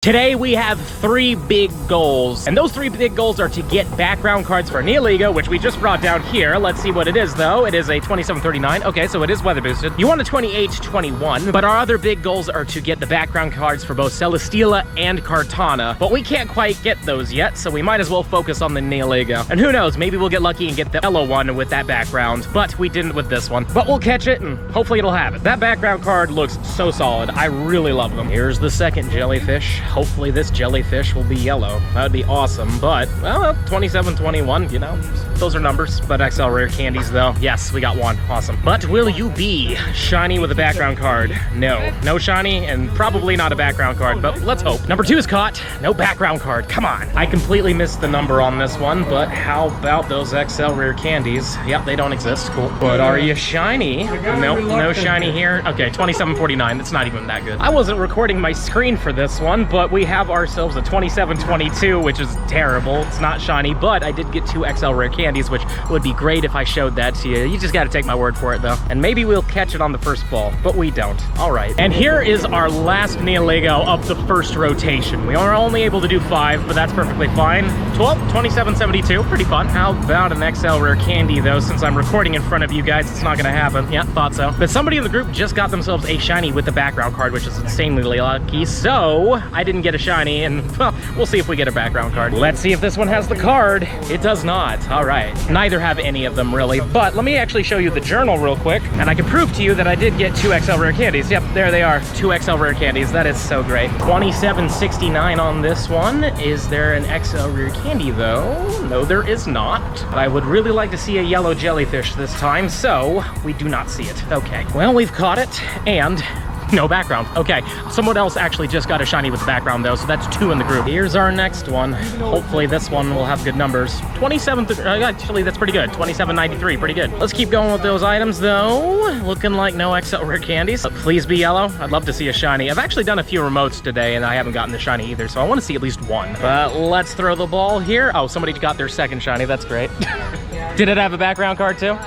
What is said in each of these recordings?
Today we have 3 big goals, and those 3 big goals are to get background cards for Nihilego, which we just brought down here. Let's see what it is though. It is a 2739. Okay, so it is weather boosted. You want a 2821, but our other big goals are to get the background cards for both Celesteela and Kartana, but we can't quite get those yet, so we might as well focus on the Nihilego. And who knows, maybe we'll get lucky and get the yellow one with that background, but we didn't with this one. But we'll catch it and hopefully it'll have it. That background card looks so solid. I really love them. Here's the second jellyfish. Hopefully this jellyfish will be yellow. That would be awesome, but, well, 2721, you know, those are numbers. But XL rare candies, though. Yes, we got one. Awesome. But will you be shiny with a background card? No. No shiny, and probably not a background card, but let's hope. Number 2 is caught. No background card. Come on. I completely missed the number on this one, but how about those XL rare candies? Yep, they don't exist. Cool. But are you shiny? Nope, no shiny here. Okay, 2749. That's not even that good. I wasn't recording my screen for this one, but we have ourselves a 2722, which is terrible. It's not shiny, but I did get 2 XL rare candies, which would be great if I showed that to you. You just got to take my word for it, though. And maybe we'll catch it on the first ball, but we don't. All right. And here is our last Nihilego of the first rotation. We are only able to do 5, but that's perfectly fine. 2772, pretty fun. How about an XL rare candy, though? Since I'm recording in front of you guys, it's not going to happen. Yeah, thought so. But somebody in the group just got themselves a shiny with the background card, which is insanely lucky. So I didn't get a shiny, and well, we'll see if we get a background card. Let's see if this one has the card. It does not. All right. Neither have any of them really, but let me actually show you the journal real quick, and I can prove to you that I did get 2 XL rare candies. Yep, there they are. 2 XL rare candies. That is so great. 2769 on this one. Is there an XL rare candy though? No, there is not. But I would really like to see a yellow jellyfish this time, so we do not see it. Okay. Well, we've caught it, and no background. Okay, someone else actually just got a shiny with the background though, so that's 2 in the group. Here's our next one. Hopefully this one will have good numbers. 27, actually that's pretty good. 2793, pretty good. Let's keep going with those items though. Looking like no XL rare candies. Please be yellow. I'd love to see a shiny. I've actually done a few remotes today and I haven't gotten the shiny either, so I want to see at least one. But let's throw the ball here. Oh, somebody got their second shiny. That's great. Did it have a background card too?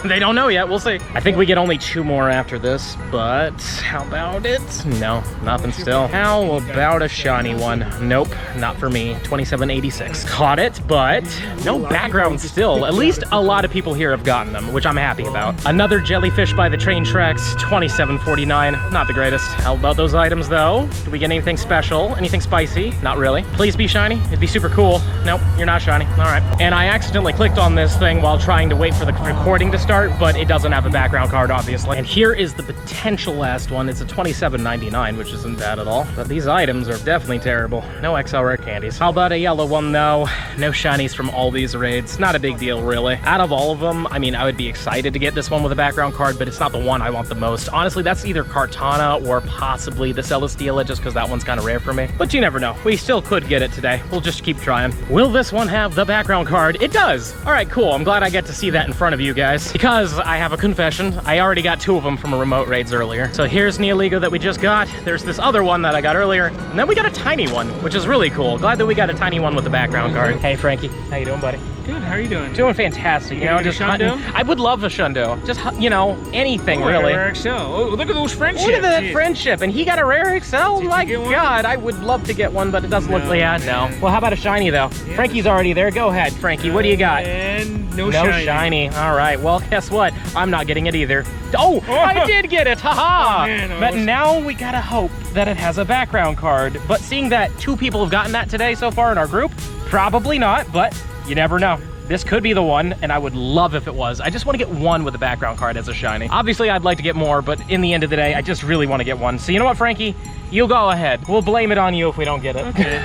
They don't know yet. We'll see. I think we get only 2 more after this, but how about it? No, nothing still. How about a shiny one? Nope, not for me. 2786. Caught it, but no background still. At least a lot of people here have gotten them, which I'm happy about. Another jellyfish by the train tracks, 2749. Not the greatest. How about those items though? Do we get anything special? Anything spicy? Not really. Please be shiny. It'd be super cool. Nope, you're not shiny. All right. And I accidentally clicked on this thing while trying to wait for the recording to start, but it doesn't have a background card, obviously. And here is the potential last one. It's a 2799, which isn't bad at all. But these items are definitely terrible. No XL rare candies. How about a yellow one, though? No shinies from all these raids. Not a big deal, really. Out of all of them, I mean, I would be excited to get this one with a background card, but it's not the one I want the most. Honestly, that's either Kartana or possibly the Celesteela, just because that one's kind of rare for me. But you never know. We still could get it today. We'll just keep trying. Will this one have the background card? It does! All right, cool. I'm glad I get to see that in front of you guys, because I have a confession. I already got 2 of them from a remote raids earlier. So here's Nihilego that we just got. There's this other one that I got earlier. And then we got a tiny one, which is really cool. Glad that we got a tiny one with a background card. Hey, Frankie. How you doing, buddy? Good, how are you doing? Doing fantastic. You know, just hunting. I would love a shundo. Just, you know, anything, really. Rare XL. Oh, look at those friendships. Look at that friendship. And he got a rare XL? Oh my God, I would love to get one, but it doesn't look like that. No. Well, how about a shiny, though? Yeah. Frankie's already there. Go ahead, Frankie. What do you got? And no shiny. All right. Well, guess what? I'm not getting it either. Oh, I did get it. Haha. -ha. But now we gotta hope that it has a background card. But seeing that 2 people have gotten that today so far in our group, probably not, but you never know. This could be the one, and I would love if it was. I just want to get one with a background card as a shiny. Obviously, I'd like to get more, but in the end of the day, I just really want to get one. So you know what, Frankie? You go ahead. We'll blame it on you if we don't get it. Okay.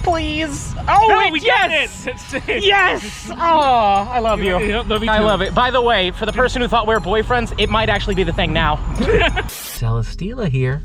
Please. Oh, no, we got it. Yes. Oh, I love you. I love it. By the way, for the person who thought we were boyfriends, it might actually be the thing now. Celesteela here.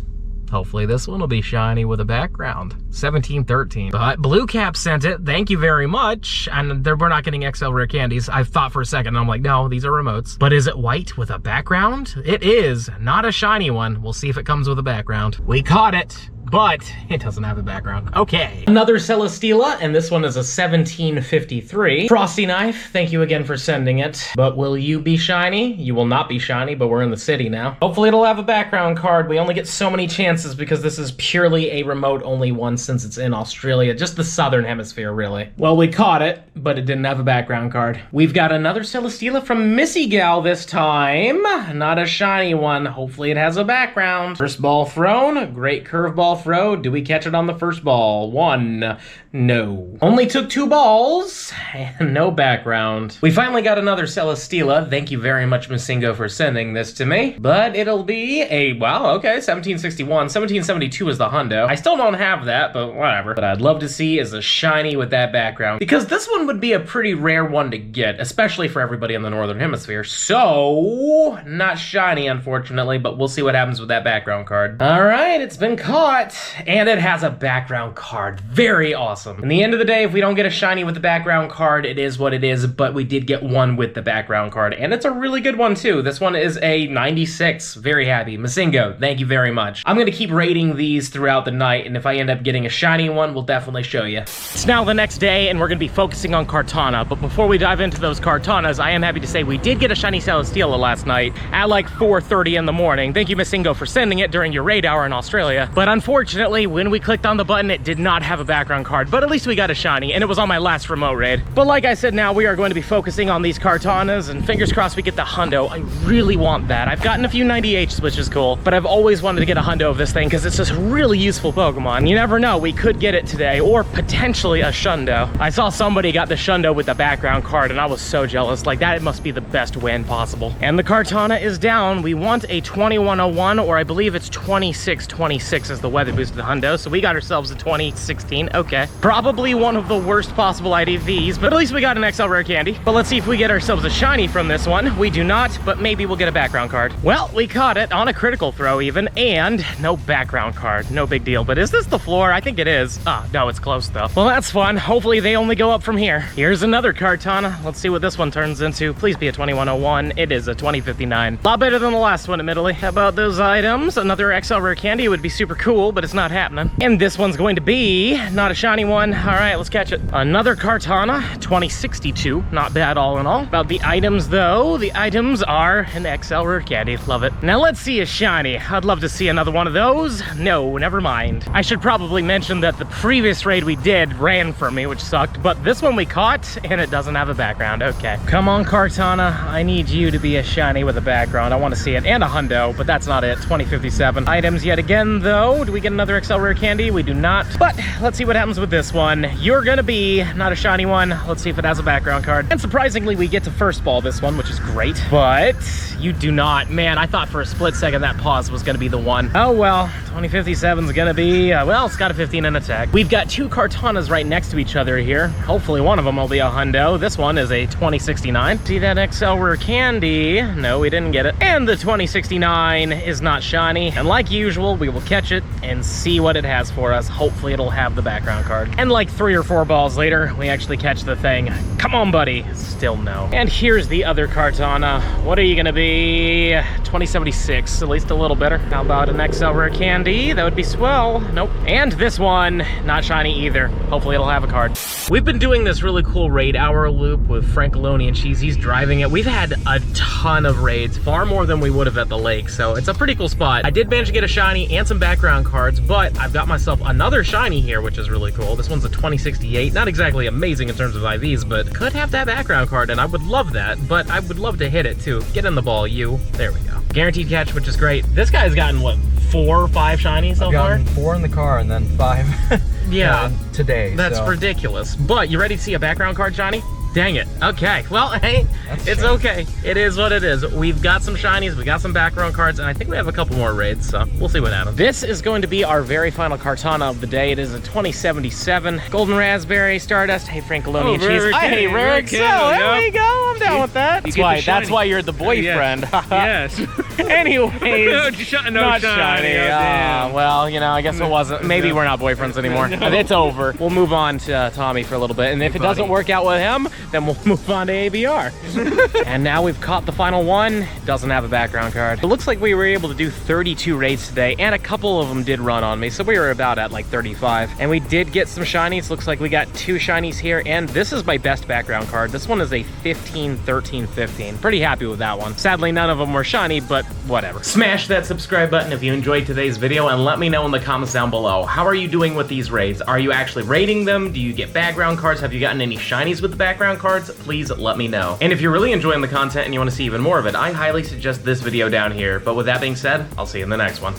Hopefully this one will be shiny with a background. 1713. But Blue Cap sent it. Thank you very much. And we're not getting XL rare candies. I thought for a second, and I'm like, no, these are remotes. But is it white with a background? It is. Not a shiny one. We'll see if it comes with a background. We caught it. but it doesn't have a background. Okay. Another Celesteela, and this one is a 1753. Frosty Knife, thank you again for sending it. But will you be shiny? You will not be shiny, but we're in the city now. Hopefully it'll have a background card. We only get so many chances because this is purely a remote-only one since it's in Australia. Just the southern hemisphere, really. Well, we caught it, but it didn't have a background card. We've got another Celesteela from Missy Gal this time. Not a shiny one. Hopefully it has a background. First ball thrown. Great curveball throw. Do we catch it on the first ball? One. No. Only took 2 balls and no background. We finally got another Celesteela. Thank you very much, Missingo, for sending this to me. But it'll be a, wow, okay, 1761. 1772 is the hundo. I still don't have that, but whatever. But I'd love to see is a shiny with that background, because this one would be a pretty rare one to get, especially for everybody in the Northern Hemisphere. So, not shiny, unfortunately, but we'll see what happens with that background card. All right, it's been caught, and it has a background card. Very awesome. In the end of the day, if we don't get a shiny with the background card, it is what it is, but we did get one with the background card, and it's a really good one too. This one is a 96. Very happy. Missingo, thank you very much. I'm gonna keep rating these throughout the night, and if I end up getting a shiny one, we'll definitely show you. It's now the next day, and we're gonna be focusing on Kartana, but before we dive into those Kartanas, I am happy to say we did get a shiny Celesteela last night at like 4:30 in the morning. Thank you, Missingo, for sending it during your raid hour in Australia. But unfortunately, when we clicked on the button, it did not have a background card, but at least we got a shiny, and it was on my last remote raid. But like I said, now we are going to be focusing on these Kartanas, and fingers crossed we get the hundo. I really want that. I've gotten a few 90Hs, which is cool, but I've always wanted to get a hundo of this thing because it's just a really useful Pokemon. You never know, we could get it today, or potentially a shundo. I saw somebody got the shundo with the background card, and I was so jealous. Like, that must be the best win possible. And the Kartana is down. We want a 2101, or I believe it's 2626 is the weather boosted hundo, so we got ourselves a 2016. Okay. Probably one of the worst possible IDVs, but at least we got an XL Rare Candy. But let's see if we get ourselves a shiny from this one. We do not, but maybe we'll get a background card. Well, we caught it on a critical throw even, and no background card. No big deal. But is this the floor? I think it is. Ah, no, it's close though. Well, that's fun. Hopefully they only go up from here. Here's another Kartana. Let's see what this one turns into. Please be a 2101. It is a 2059. A lot better than the last one, admittedly. How about those items? Another XL Rare Candy would be super cool, but it's not happening. And this one's going to be not a shiny one. All right, let's catch it. Another Kartana, 2062. Not bad all in all. About the items though, the items are an XL Rare Candy. Love it. Now let's see a shiny. I'd love to see another one of those. No, never mind. I should probably mention that the previous raid we did ran from me, which sucked, but this one we caught, and it doesn't have a background. Okay. Come on, Kartana. I need you to be a shiny with a background. I want to see it. And a hundo, but that's not it. 2057. Items yet again, though. Do we get another XL Rare Candy? We do not. But let's see what happens with this one. You're gonna be not a shiny one. Let's see if it has a background card. And surprisingly, we get to first ball this one, which is great. But you do not. Man, I thought for a split second that pause was gonna be the one. Oh well, 2057 is gonna be, well, it's got a 15 in attack. We've got 2 Kartanas right next to each other here. Hopefully one of them will be a hundo. This one is a 2069. See that XL Rare Candy? No, we didn't get it. And the 2069 is not shiny. And like usual, we will catch it and see what it has for us. Hopefully it'll have the background card. And like 3 or 4 balls later, we actually catch the thing. Come on, buddy. Still no. And here's the other Kartana. What are you gonna be? 2076, at least a little better. How about an XL Rare Candy? That would be swell. Nope. And this one, not shiny either. Hopefully it'll have a card. We've been doing this really cool raid hour loop with Francoloni and Cheese. He's driving it. We've had a ton of raids, far more than we would have at the lake, so it's a pretty cool spot. I did manage to get a shiny and some background cards, but I've got myself another shiny here, which is really cool. This one's a 2068. Not exactly amazing in terms of IVs, but could have that background card, and I would love that, but I would love to hit it too. Get in the ball, you. There we go. Guaranteed catch, which is great. This guy's gotten, what, 4 or 5 shinies so far? 4 in the car and then 5 yeah, today. That's ridiculous. But you ready to see a background card, shiny? Dang it. Okay. Well, hey, it's okay. It is what it is. We've got some shinies, we got some background cards, and I think we have a couple more raids, so we'll see what happens. This is going to be our very final Kartana of the day. It is a 2077 Golden Raspberry Stardust. Hey, Francoloni and Cheese. Hey, Rare XL. There we go. I'm down with that. That's why you're the boyfriend. Yes. Anyways, not shiny. Well, you know, I guess it wasn't. Maybe we're not boyfriends anymore. It's over. We'll move on to Tommy for a little bit, and if it doesn't work out with him, then we'll move on to ABR. And now we've caught the final one. Doesn't have a background card. It looks like we were able to do 32 raids today, and a couple of them did run on me, so we were about at like 35. And we did get some shinies. Looks like we got 2 shinies here, and this is my best background card. This one is a 15, 13, 15. Pretty happy with that one. Sadly, none of them were shiny, but whatever. Smash that subscribe button if you enjoyed today's video, and let me know in the comments down below. How are you doing with these raids? Are you actually raiding them? Do you get background cards? Have you gotten any shinies with the background cards? Please let me know. And if you're really enjoying the content and you want to see even more of it, I highly suggest this video down here. But with that being said, I'll see you in the next one.